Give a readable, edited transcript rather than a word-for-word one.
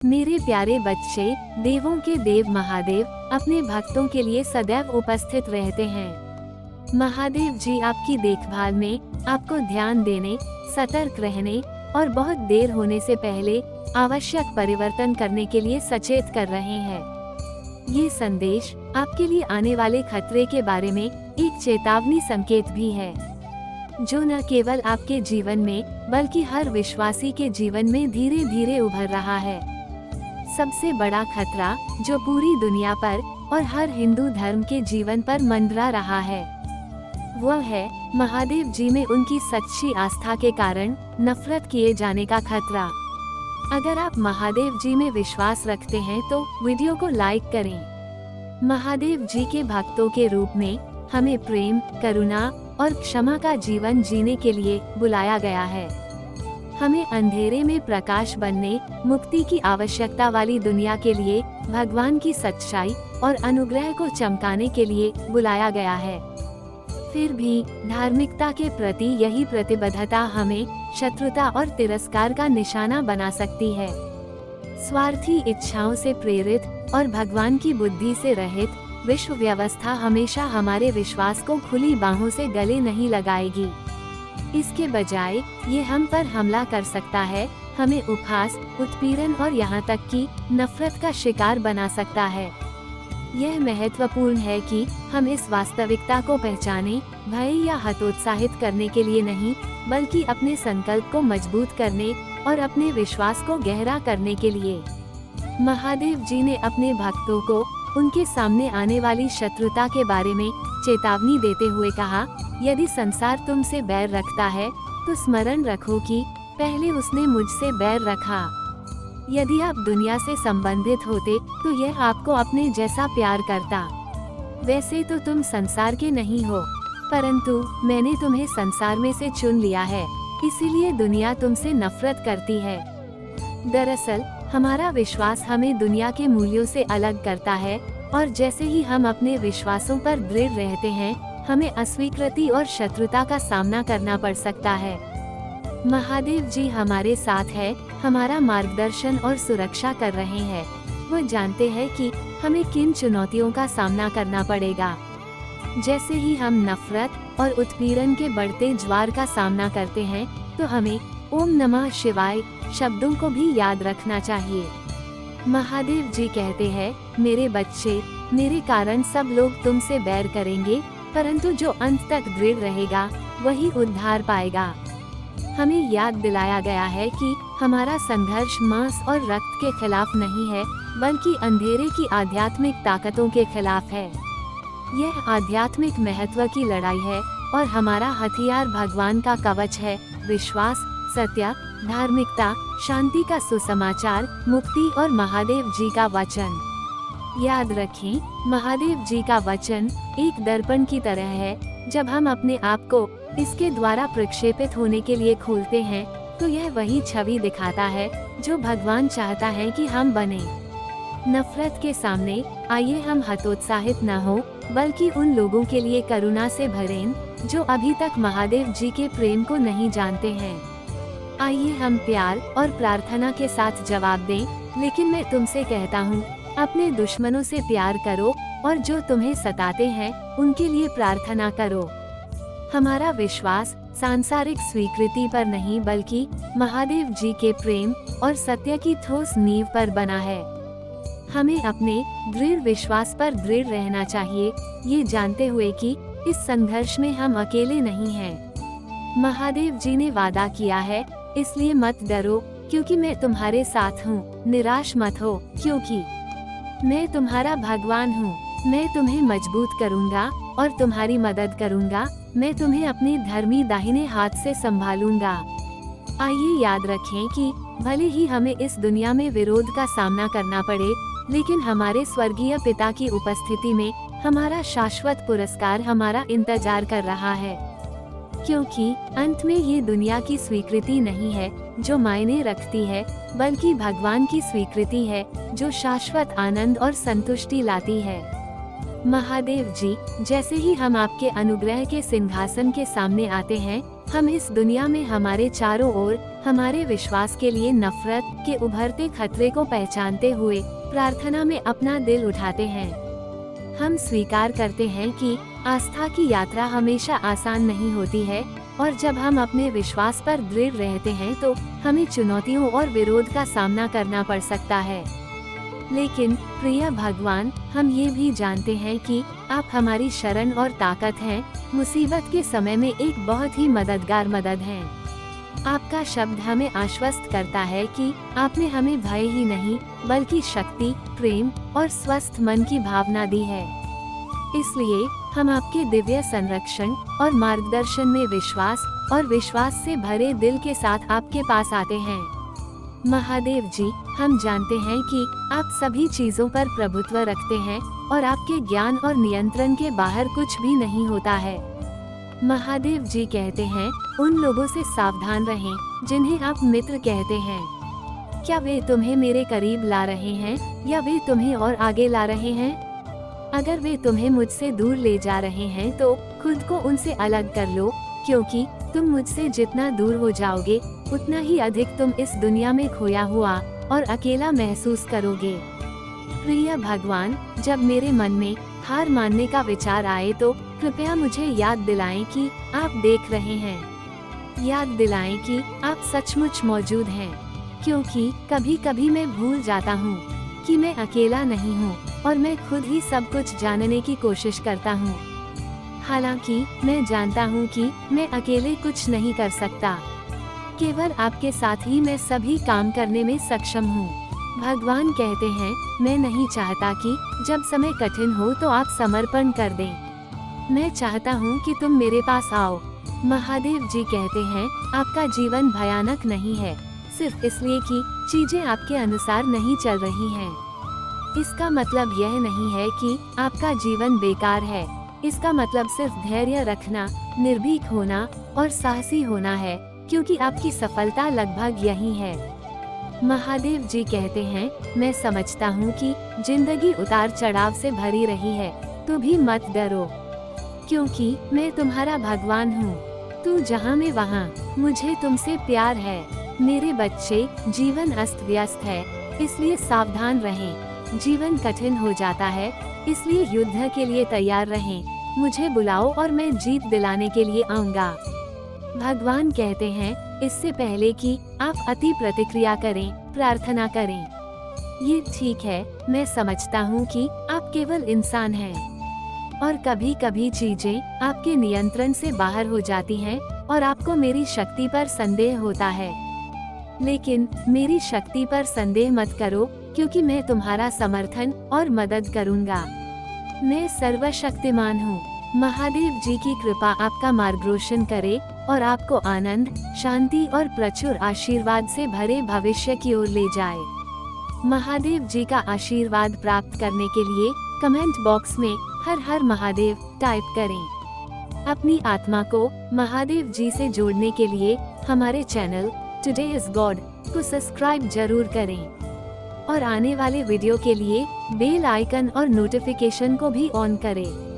मेरे प्यारे बच्चे, देवों के देव महादेव अपने भक्तों के लिए सदैव उपस्थित रहते हैं। महादेव जी आपकी देखभाल में आपको ध्यान देने, सतर्क रहने और बहुत देर होने से पहले आवश्यक परिवर्तन करने के लिए सचेत कर रहे हैं। ये संदेश आपके लिए आने वाले खतरे के बारे में एक चेतावनी संकेत भी है, जो न केवल आपके जीवन में बल्कि हर विश्वासी के जीवन में धीरे धीरे उभर रहा है। सबसे बड़ा खतरा जो पूरी दुनिया पर और हर हिंदू धर्म के जीवन पर मंडरा रहा है, वह है महादेव जी में उनकी सच्ची आस्था के कारण नफरत किए जाने का खतरा। अगर आप महादेव जी में विश्वास रखते हैं तो वीडियो को लाइक करें। महादेव जी के भक्तों के रूप में हमें प्रेम, करुणा और क्षमा का जीवन जीने के लिए बुलाया गया है। हमें अंधेरे में प्रकाश बनने, मुक्ति की आवश्यकता वाली दुनिया के लिए भगवान की सच्चाई और अनुग्रह को चमकाने के लिए बुलाया गया है। फिर भी धार्मिकता के प्रति यही प्रतिबद्धता हमें शत्रुता और तिरस्कार का निशाना बना सकती है। स्वार्थी इच्छाओं से प्रेरित और भगवान की बुद्धि से रहित विश्व व्यवस्था हमेशा हमारे विश्वास को खुली बाहों से गले नहीं लगाएगी। इसके बजाय ये हम पर हमला कर सकता है, हमें उपहास, उत्पीड़न और यहाँ तक कि नफरत का शिकार बना सकता है। यह महत्वपूर्ण है कि हम इस वास्तविकता को पहचानें, भय या हतोत्साहित करने के लिए नहीं, बल्कि अपने संकल्प को मजबूत करने और अपने विश्वास को गहरा करने के लिए। महादेव जी ने अपने भक्तों को उनके सामने आने वाली शत्रुता के बारे में चेतावनी देते हुए कहा, यदि संसार तुमसे बैर रखता है तो स्मरण रखो कि पहले उसने मुझसे बैर रखा। यदि आप दुनिया से संबंधित होते तो यह आपको अपने जैसा प्यार करता। वैसे तो तुम संसार के नहीं हो, परंतु मैंने तुम्हें संसार में से चुन लिया है, इसीलिए दुनिया तुमसे नफरत करती है। दरअसल हमारा विश्वास हमें दुनिया के मूल्यों से अलग करता है, और जैसे ही हम अपने विश्वासों पर दृढ़ रहते हैं, हमें अस्वीकृति और शत्रुता का सामना करना पड़ सकता है। महादेव जी हमारे साथ है, हमारा मार्गदर्शन और सुरक्षा कर रहे हैं। वो जानते हैं कि हमें किन चुनौतियों का सामना करना पड़ेगा। जैसे ही हम नफरत और उत्पीड़न के बढ़ते ज्वार का सामना करते हैं, तो हमें ओम नमः शिवाय शब्दों को भी याद रखना चाहिए। महादेव जी कहते हैं, मेरे बच्चे, मेरे कारण सब लोग तुमसे बैर करेंगे, परंतु जो अंत तक दृढ़ रहेगा वही उद्धार पाएगा। हमें याद दिलाया गया है कि हमारा संघर्ष मांस और रक्त के खिलाफ नहीं है, बल्कि अंधेरे की आध्यात्मिक ताकतों के खिलाफ है। यह आध्यात्मिक महत्व की लड़ाई है और हमारा हथियार भगवान का कवच है, विश्वास, सत्य, धार्मिकता, शांति का सुसमाचार, मुक्ति और महादेव जी का वचन। याद रखें, महादेव जी का वचन एक दर्पण की तरह है। जब हम अपने आप को इसके द्वारा प्रक्षेपित होने के लिए खोलते हैं, तो यह वही छवि दिखाता है जो भगवान चाहता है कि हम बने। नफरत के सामने आइए हम हतोत्साहित न हो, बल्कि उन लोगों के लिए करुणा से भरें जो अभी तक महादेव जी के प्रेम को नहीं जानते हैं। आइए हम प्यार और प्रार्थना के साथ जवाब दें, लेकिन मैं तुमसे कहता हूँ, अपने दुश्मनों से प्यार करो और जो तुम्हें सताते हैं उनके लिए प्रार्थना करो। हमारा विश्वास सांसारिक स्वीकृति पर नहीं, बल्कि महादेव जी के प्रेम और सत्य की ठोस नींव पर बना है। हमें अपने दृढ़ विश्वास पर दृढ़ रहना चाहिए, ये जानते हुए कि इस संघर्ष में हम अकेले नहीं हैं। महादेव जी ने वादा किया है, इसलिए मत डरो, क्योंकि मैं तुम्हारे साथ हूँ। निराश मत हो, क्योंकि मैं तुम्हारा भगवान हूँ। मैं तुम्हें मजबूत करूँगा और तुम्हारी मदद करूँगा। मैं तुम्हें अपने धर्मी दाहिने हाथ से संभालूंगा। आइए याद रखें कि भले ही हमें इस दुनिया में विरोध का सामना करना पड़े, लेकिन हमारे स्वर्गीय पिता की उपस्थिति में हमारा शाश्वत पुरस्कार हमारा इंतजार कर रहा है। क्योंकि अंत में ये दुनिया की स्वीकृति नहीं है जो मायने रखती है, बल्कि भगवान की स्वीकृति है जो शाश्वत आनंद और संतुष्टि लाती है। महादेव जी, जैसे ही हम आपके अनुग्रह के सिंहासन के सामने आते हैं, हम इस दुनिया में हमारे चारों ओर हमारे विश्वास के लिए नफरत के उभरते खतरे को पहचानते हुए प्रार्थना में अपना दिल उठाते हैं। हम स्वीकार करते हैं कि आस्था की यात्रा हमेशा आसान नहीं होती है, और जब हम अपने विश्वास पर दृढ़ रहते हैं तो हमें चुनौतियों और विरोध का सामना करना पड़ सकता है। लेकिन प्रिय भगवान, हम ये भी जानते हैं कि आप हमारी शरण और ताकत हैं, मुसीबत के समय में एक बहुत ही मददगार मदद हैं। आपका शब्द हमें आश्वस्त करता है कि आपने हमें भय ही नहीं बल्कि शक्ति, प्रेम और स्वस्थ मन की भावना दी है। इसलिए हम आपके दिव्य संरक्षण और मार्गदर्शन में विश्वास से भरे दिल के साथ आपके पास आते हैं। महादेव जी, हम जानते हैं कि आप सभी चीजों पर प्रभुत्व रखते हैं और आपके ज्ञान और नियंत्रण के बाहर कुछ भी नहीं होता है। महादेव जी कहते हैं, उन लोगों से सावधान रहें जिन्हें आप मित्र कहते हैं। क्या वे तुम्हें मेरे करीब ला रहे हैं या वे तुम्हें और आगे ला रहे हैं? अगर वे तुम्हें मुझसे दूर ले जा रहे हैं तो खुद को उनसे अलग कर लो, क्योंकि तुम मुझसे जितना दूर हो जाओगे उतना ही अधिक तुम इस दुनिया में खोया हुआ और अकेला महसूस करोगे। प्रिय भगवान, जब मेरे मन में हार मानने का विचार आए तो कृपया मुझे याद दिलाएं कि आप देख रहे हैं। याद दिलाएं कि आप सचमुच मौजूद हैं, क्योंकि कभी कभी मैं भूल जाता हूँ कि मैं अकेला नहीं हूँ और मैं खुद ही सब कुछ जानने की कोशिश करता हूँ। हालांकि मैं जानता हूँ कि मैं अकेले कुछ नहीं कर सकता, केवल आपके साथ ही मैं सभी काम करने में सक्षम हूँ। भगवान कहते हैं, मैं नहीं चाहता कि जब समय कठिन हो तो आप समर्पण कर दें। मैं चाहता हूँ कि तुम मेरे पास आओ। महादेव जी कहते हैं, आपका जीवन भयानक नहीं है सिर्फ इसलिए कि चीजें आपके अनुसार नहीं चल रही हैं। इसका मतलब यह नहीं है कि आपका जीवन बेकार है। इसका मतलब सिर्फ धैर्य रखना, निर्भीक होना और साहसी होना है, क्योंकि आपकी सफलता लगभग यही है। महादेव जी कहते हैं, मैं समझता हूँ कि जिंदगी उतार चढ़ाव से भरी रही है, तो भी मत डरो, क्योंकि मैं तुम्हारा भगवान हूँ। तू जहाँ में वहाँ, मुझे तुमसे प्यार है। मेरे बच्चे, जीवन अस्त व्यस्त है, इसलिए सावधान रहें। जीवन कठिन हो जाता है, इसलिए युद्ध के लिए तैयार रहें। मुझे बुलाओ और मैं जीत दिलाने के लिए आऊँगा। भगवान कहते हैं, इससे पहले कि आप अति प्रतिक्रिया करें, प्रार्थना करें। ये ठीक है, मैं समझता हूँ कि आप केवल इंसान हैं और कभी कभी चीजें आपके नियंत्रण से बाहर हो जाती हैं और आपको मेरी शक्ति पर संदेह होता है। लेकिन मेरी शक्ति पर संदेह मत करो, क्योंकि मैं तुम्हारा समर्थन और मदद करूँगा। मैं सर्वशक्तिमान हूँ। महादेव जी की कृपा आपका मार्गदर्शन करे और आपको आनंद, शांति और प्रचुर आशीर्वाद से भरे भविष्य की ओर ले जाए। महादेव जी का आशीर्वाद प्राप्त करने के लिए कमेंट बॉक्स में हर हर महादेव टाइप करें। अपनी आत्मा को महादेव जी से जोड़ने के लिए हमारे चैनल टुडे इज गॉड को सब्सक्राइब जरूर करें और आने वाले वीडियो के लिए बेल आइकन और नोटिफिकेशन को भी ऑन करें।